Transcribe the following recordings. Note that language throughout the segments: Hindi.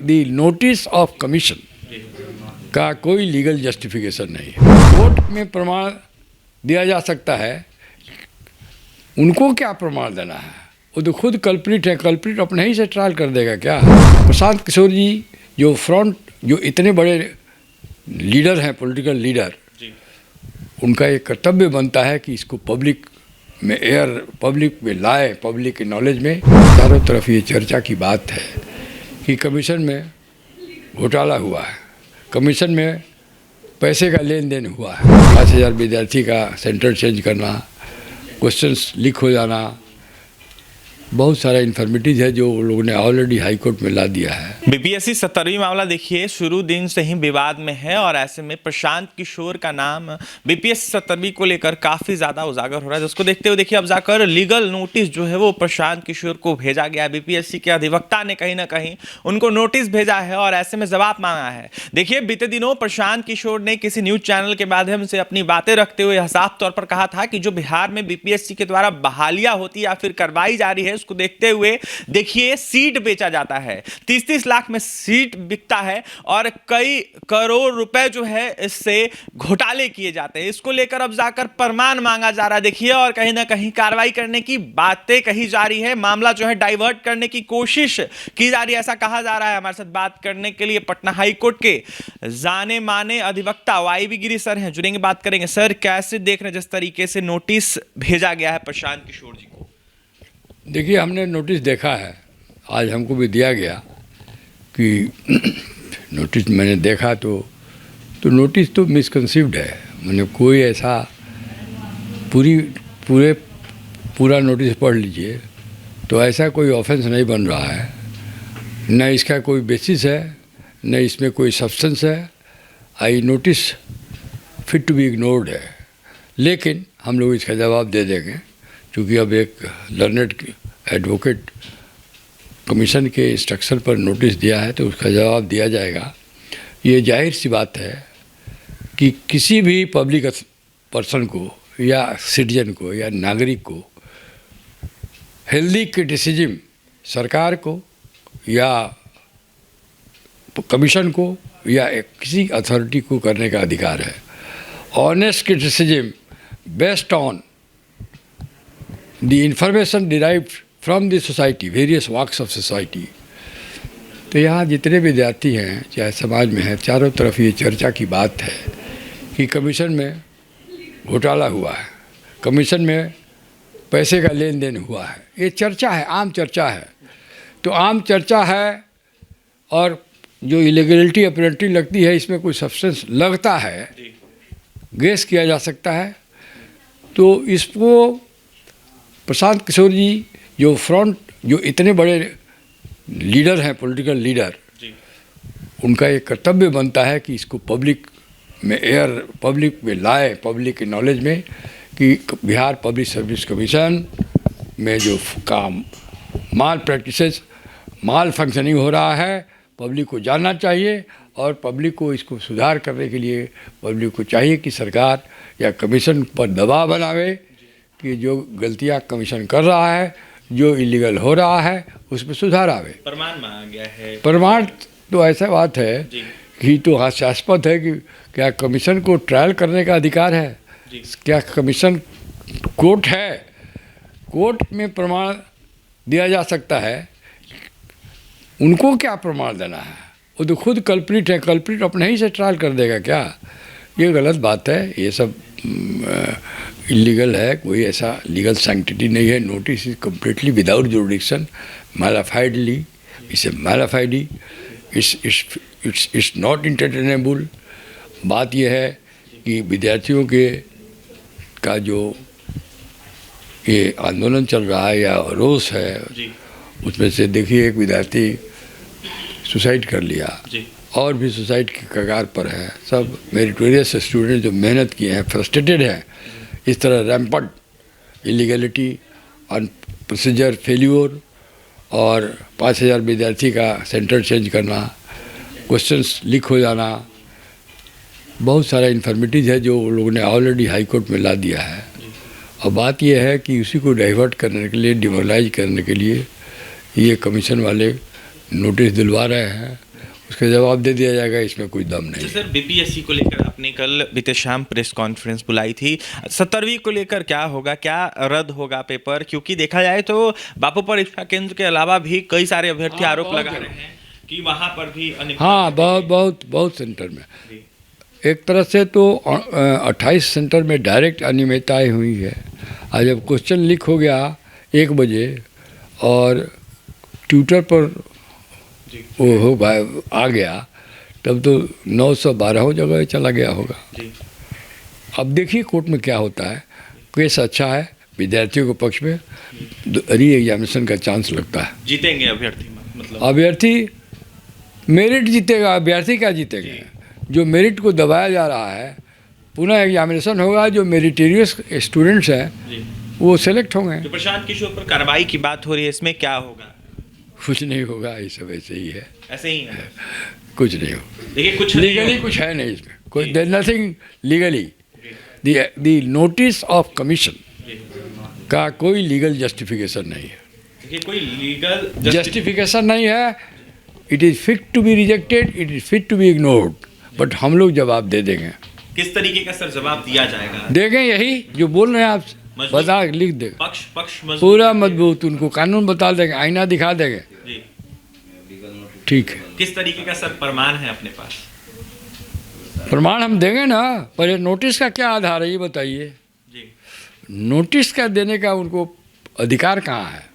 द नोटिस ऑफ कमीशन का कोई लीगल जस्टिफिकेशन नहीं है। कोर्ट में प्रमाण दिया जा सकता है, उनको क्या प्रमाण देना है? वो तो खुद कल्प्रिट है, कल्प्रिट अपने ही से ट्रायल कर देगा क्या? प्रशांत किशोर जी जो इतने बड़े लीडर हैं, पॉलिटिकल लीडर, उनका एक कर्तव्य बनता है कि इसको पब्लिक में लाए, पब्लिक के नॉलेज में। चारों तरफ ये चर्चा की बात है कि कमीशन में घोटाला हुआ है, कमीशन में पैसे का लेन देन हुआ है, 5000 विद्यार्थी का सेंटर चेंज करना, क्वेश्चंस लीक हो जाना, बहुत सारा इन्फॉर्मेटिव है जो लोगों ने ऑलरेडी हाई कोर्ट में ला दिया है। बीपीएससी 70वीं मामला देखिए शुरू दिन से ही विवाद में है और ऐसे में प्रशांत किशोर का नाम बीपीएससी 70वीं को लेकर काफी ज्यादा उजागर हो रहा है, जिसको देखते हुए देखिए अब जाकर लीगल नोटिस जो है वो प्रशांत किशोर को भेजा गया है। बीपीएससी के अधिवक्ता ने कहीं ना कहीं उनको नोटिस भेजा है और ऐसे में जवाब मांगा है। देखिए बीते दिनों प्रशांत किशोर ने किसी न्यूज चैनल के माध्यम से अपनी बातें रखते हुए साफ तौर पर कहा था कि जो बिहार में बीपीएससी के द्वारा बहालियां होती या फिर करवाई जा रही है, उसको देखते हुए देखिए सीट बेचा जाता है, 30-30 लाख में सीट बिकता है और कई करोड़ रुपए जो है इससे घोटाले किए जाते हैं। इसको लेकर अब जाकर प्रमाण मांगा जा रहा है देखिए, और कहीं ना कहीं कार्रवाई करने की बातें कही जा रही है, मामला जो है डाइवर्ट करने की कोशिश की जा रही है, ऐसा कहा जा रहा है। हमारे साथ बात करने के लिए पटना हाई कोर्ट के जाने माने अधिवक्ता वाईवी गिरी सर हैं, जुड़ेंगे, बात करेंगे। सर कैसे देख रहे हैं जिस तरीके से नोटिस भेजा गया है प्रशांत किशोर जी को? देखिए, हमने नोटिस देखा है, आज हमको भी दिया गया कि नोटिस मैंने देखा तो नोटिस तो मिसकंसीव्ड है। मैंने कोई ऐसा पूरा नोटिस पढ़ लीजिए तो ऐसा कोई ऑफेंस नहीं बन रहा है, न इसका कोई बेसिस है, न इसमें कोई सब्सटेंस है। I notice fit to be ignored है, लेकिन हम लोग इसका जवाब दे देंगे क्योंकि अब एक लर्नेड एडवोकेट कमीशन के इंस्ट्रक्शन पर नोटिस दिया है तो उसका जवाब दिया जाएगा। ये जाहिर सी बात है कि किसी भी पब्लिक पर्सन को या सिटीजन को या नागरिक को हेल्दी क्रिटिसिज्म सरकार को या कमीशन को या किसी अथॉरिटी को करने का अधिकार है। Honest criticism based on the information derived from the society, various walks of society। तो यहाँ जितने विद्यार्थी हैं चाहे समाज में हैं, चारों तरफ ये चर्चा की बात है कि कमीशन में घोटाला हुआ है, कमीशन में पैसे का लेन देन हुआ है। ये चर्चा है, आम चर्चा है। तो आम चर्चा है और जो इलीगलिटी अपरेंटली लगती है, इसमें कोई सब्सटेंस लगता है, गेस किया जा सकता है। तो इसको प्रशांत किशोर जी जो इतने बड़े लीडर हैं, पॉलिटिकल लीडर, उनका एक कर्तव्य बनता है कि इसको पब्लिक में लाए, पब्लिक के नॉलेज में कि बिहार पब्लिक सर्विस कमीशन में जो काम माल प्रैक्टिसेस, माल फंक्शनिंग हो रहा है, पब्लिक को जानना चाहिए और पब्लिक को इसको सुधार करने के लिए पब्लिक को चाहिए कि सरकार या कमीशन पर दबाव बनावे कि जो गलतियां कमीशन कर रहा है, जो इलीगल हो रहा है, उसमें सुधार आवे। प्रमाण मांगा गया है। प्रमाण तो ऐसा बात है कि तो हास्यास्पद है कि क्या कमीशन को ट्रायल करने का अधिकार है? क्या कमीशन कोर्ट है? कोर्ट में प्रमाण दिया जा सकता है, उनको क्या प्रमाण देना है? वो तो खुद कल्प्रिट है, कल्प्रिट अपने ही से ट्रायल कर देगा क्या? ये गलत बात है, ये सब इलीगल है, कोई ऐसा लीगल सैंक्टिटी नहीं है। Notice is completely without jurisdiction, malafidely, इसे मैलाफाइडी, इट्स नॉट इंटरटेनेबल। बात यह है कि विद्यार्थियों का जो ये आंदोलन चल रहा है या रोष है, उसमें से देखिए एक विद्यार्थी सुसाइड कर लिया और भी सुसाइड की कगार पर है। सब मेरिटोरियस स्टूडेंट जो मेहनत किए हैं, फ्रस्ट्रेटेड हैं। इस तरह rampant illegality on procedure failure और 5000 विद्यार्थी का सेंटर चेंज करना, क्वेश्चंस लीक हो जाना, बहुत सारा इन्फॉर्मेटिव है जो लोगों ने ऑलरेडी हाई कोर्ट में ला दिया है। और बात यह है कि उसी को डाइवर्ट करने के लिए, डिमोरलाइज करने के लिए ये कमीशन वाले नोटिस दिलवा रहे हैं, उसका जवाब दे दिया जाएगा, इसमें कोई दम नहीं। सर बीपीएससी को लेकर आपने कल बीते शाम प्रेस कॉन्फ्रेंस बुलाई थी, 17वीं को लेकर क्या होगा, क्या रद्द होगा पेपर? क्योंकि देखा जाए तो बापू परीक्षा केंद्र के अलावा भी कई सारे अभ्यर्थी आरोप लगा रहे हैं कि वहां पर भी हाँ, बहुत सेंटर में, एक तरह से तो 28 सेंटर में डायरेक्ट अनियमितताएँ हुई है। आज जब क्वेश्चन लीक हो गया 1 बजे और ट्विटर पर वो आ गया, तब तो 912 जगह चला गया होगा। अब देखिए कोर्ट में क्या होता है। केस अच्छा है, विद्यार्थियों के पक्ष में री एग्जामिनेशन का चांस लगता है। जीतेंगे अभ्यर्थी, मतलब अभ्यर्थी मेरिट जीतेगा, अभ्यर्थी क्या जीतेगा? जो मेरिट को दबाया जा रहा है, पुनः एग्जामिनेशन होगा, जो मेरिटेरियस स्टूडेंट्स हैं वो सेलेक्ट होंगे। जो प्रशांत किशोर पर कार्रवाई की बात हो रही है, इसमें क्या होगा? कुछ नहीं होगा, ये सब ऐसे ही है, ऐसे ही है, कुछ नहीं होगा। देखिए कुछ लीगली कुछ है नहीं इसमें, कोई there nothing legally. The notice of commission का कोई लीगल जस्टिफिकेशन नहीं है। देखिए कोई लीगल जस्टिफिकेशन नहीं है। It is fit to be rejected, it is fit to be ignored, but हम लोग जवाब दे देंगे। किस तरीके का सर जवाब दिया जाएगा? देंगे यही जो बोल रहे हैं आप, बता लिख देंगे। पक्ष पूरा मजबूत, उनको कानून बता देंगे, आईना दिखा देंगे। जी। ठीक है। किस तरीके का सर प्रमाण है अपने पास? प्रमाण हम देंगे ना, पर नोटिस का क्या आधार है ये बताइए। जी। नोटिस का देने का उनको अधिकार कहाँ है,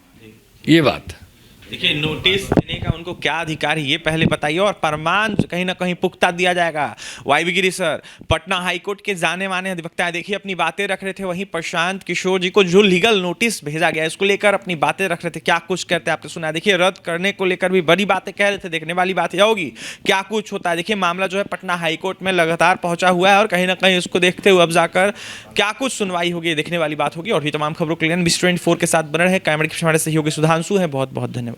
ये बात। देखिए नोटिस देने का उनको क्या अधिकार है ये पहले बताइए, और प्रमाण कहीं ना कहीं पुख्ता दिया जाएगा। वाई गिरी सर पटना हाईकोर्ट के जाने माने अधिवक्ता हैं, देखिए अपनी बातें रख रहे थे। वहीं प्रशांत किशोर जी को जो लीगल नोटिस भेजा गया इसको लेकर अपनी बातें रख रहे थे। क्या कुछ कहते हैं आपने सुना? देखिए रद्द करने को लेकर भी बड़ी बातें कह रहे थे, देखने वाली बात यह होगी क्या कुछ होता है। देखिए मामला जो है पटना हाईकोर्ट में लगातार पहुंचा हुआ है, और कहीं ना कहीं उसको देखते हुए अब जाकर क्या कुछ सुनवाई होगी, देखने वाली बात होगी। और भी तमाम खबरों के लिए News 24 के साथ बने रहे। कैमरे के हमारे सहयोगी सुधांशु हैं, बहुत बहुत धन्यवाद।